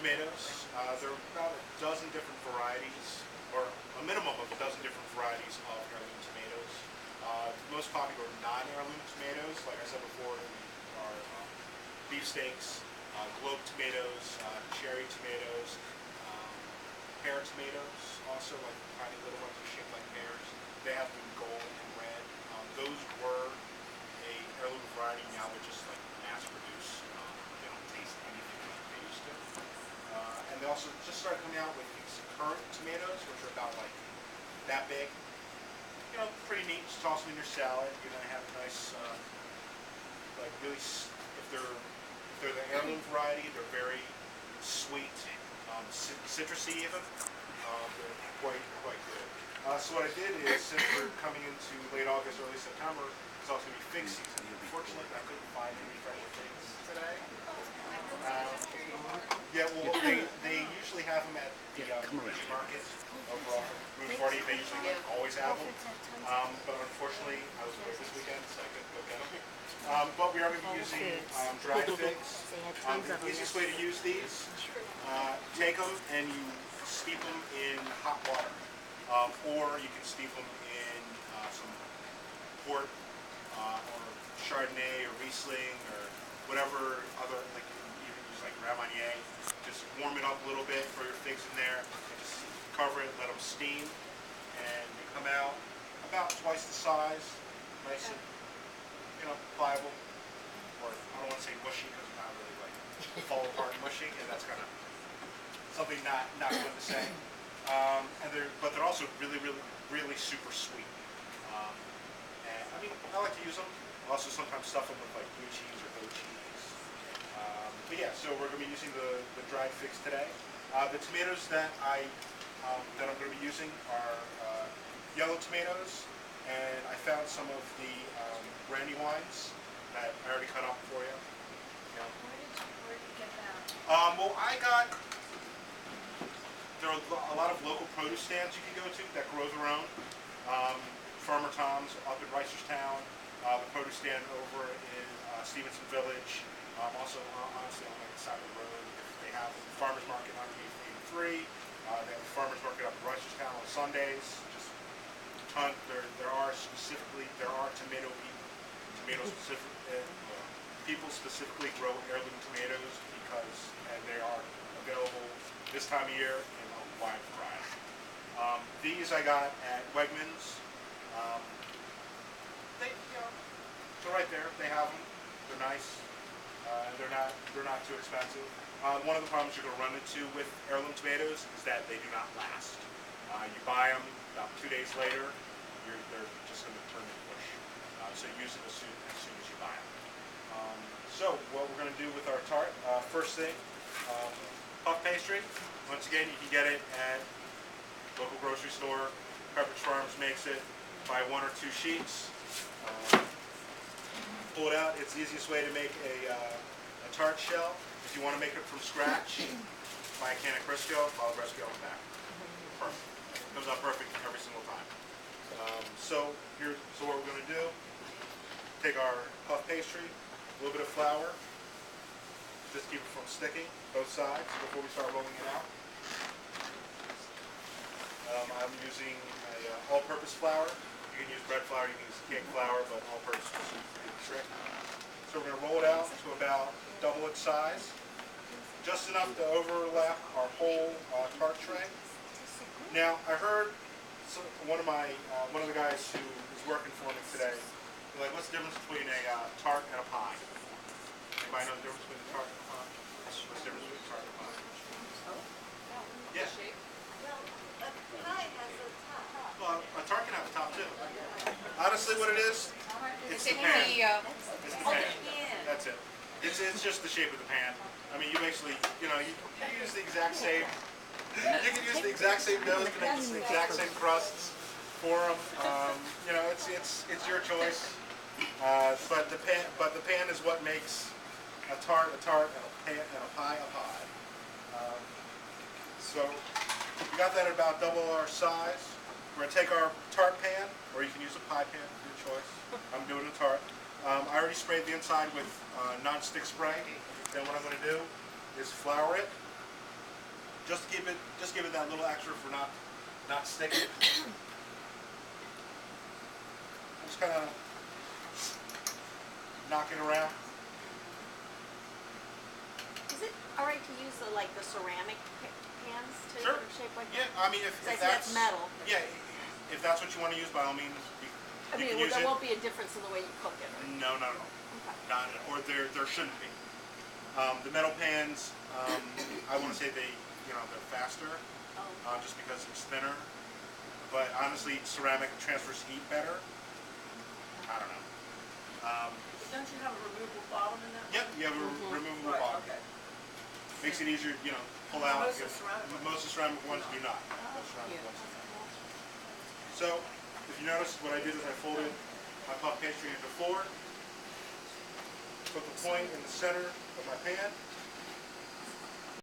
tomatoes. There are about a dozen different varieties, or a minimum of a dozen different varieties of heirloom tomatoes. The most popular non-heirloom tomatoes, like I said before, are beefsteaks, globe tomatoes, cherry tomatoes, pear tomatoes, also like tiny little ones that are shaped like pears. They have them gold and red. Those were a heirloom variety. Now they're just like mass produced. They don't taste anything like they used to. And they also just started coming out with these currant tomatoes, which are about like that big. You know, pretty neat. Just toss them in your salad. You're gonna have a nice, like really. If they're the heirloom variety, they're very sweet, citrusy even. They're quite good. So what I did is, since we're coming into late August, early September, it's also going to be fig season. Unfortunately, I couldn't find any fresh figs today. Yeah, well, they usually have them at the market over off of Route 40. They usually always have them. But unfortunately, I was away this weekend, so I couldn't go get them. But we are going to be using dried figs. The easiest way to use these, take them and you steep them in hot water. Or you can steep them in some port or Chardonnay or Riesling or whatever other, like you can use like Ramonier. Just warm it up a little bit, throw your figs in there, and just cover it, let them steam, and they come out about twice the size, nice and, you know, pliable. Or I don't want to say mushy because it's not really like fall apart mushy, and that's kind of something not good to say. But they're also really super sweet. And I mean, I like to use them. I also sometimes stuff them with like blue cheese or goat cheese. But yeah, so we're going to be using the dried figs today. The tomatoes that I'm going to be using are yellow tomatoes, and I found some of the brandy wines that I already cut up for you. Yeah. Where did you get that? Well, there are a lot of local produce stands you can go to that grow their own. Farmer Tom's up in Reisterstown, the produce stand over in Stevenson Village, also honestly on the side of the road. They have the farmers market underneath 83. They have the farmers market up in Reisterstown on Sundays. Just a ton. There are tomato people specifically grow heirloom tomatoes and they are available this time of year in a wide variety. These I got at Wegmans. They're right there. They have them. They're nice. They're not too expensive. One of the problems you're going to run into with heirloom tomatoes is that they do not last. You buy them about 2 days later, they're just going to turn to mush. So use them as soon as you buy them. So what we're going to do with our tart, first thing, puff pastry. Once again, you can get it at local grocery store. Pepperidge Farms makes it. Buy 1 or 2 sheets. Pull it out. It's the easiest way to make a tart shell. If you want to make it from scratch, buy a can of Crisco, follow the recipe on the back. Perfect. Comes out perfect every single time. So what we're going to do, take our puff pastry, a little bit of flour, just keep it from sticking, both sides, before we start rolling it out. I'm using an all-purpose flour. You can use bread flour, you can use cake flour, but all-purpose is the trick. So we're going to roll it out to about double its size, just enough to overlap our whole tart tray. Now, I heard one of the guys who is working for me today, like, what's the difference between a tart and a pie? Anybody know the difference between a tart and a pie? What's the difference between a tart and a pie? Yeah. Well, a pie has a top. Well, a tart can have a top too. Honestly, what it is, it's the pan. It's the pan. That's it. It's just the shape of the pan. I mean, you basically, you use the exact same. You can use the exact same dough, you can use the exact same crusts for them. It's your choice. But the pan is what makes a tart, and a pie a pie. So we got that at about double our size. We're going to take our tart pan, or you can use a pie pan, your choice. I'm doing a tart. I already sprayed the inside with non-stick spray. Then what I'm going to do is flour it, just give it that little extra for not sticking. Just kind of knock it around. Is it alright to use the ceramic pans too, Sure. that are shaped like Yeah, that? I mean if That's metal. Yeah, if that's what you want to use, by all means, I mean, you can use there it. won't be a difference in the way you cook it, right? No. Okay. Not, or there shouldn't be. The metal pans, I want to say they're faster, Oh. just because it's thinner. But honestly, ceramic transfers heat better. I don't know. Don't you have a removable bottom in that? Yep, you have a removable Right, bottom. okay. Makes it easier, pull out. Most of the ceramic ones. Most of the ceramic ones do not. Oh, Most ceramic cute. ones do not. So, if you notice, what I did is I folded my puff pastry into 4. Put the point in the center of my pan.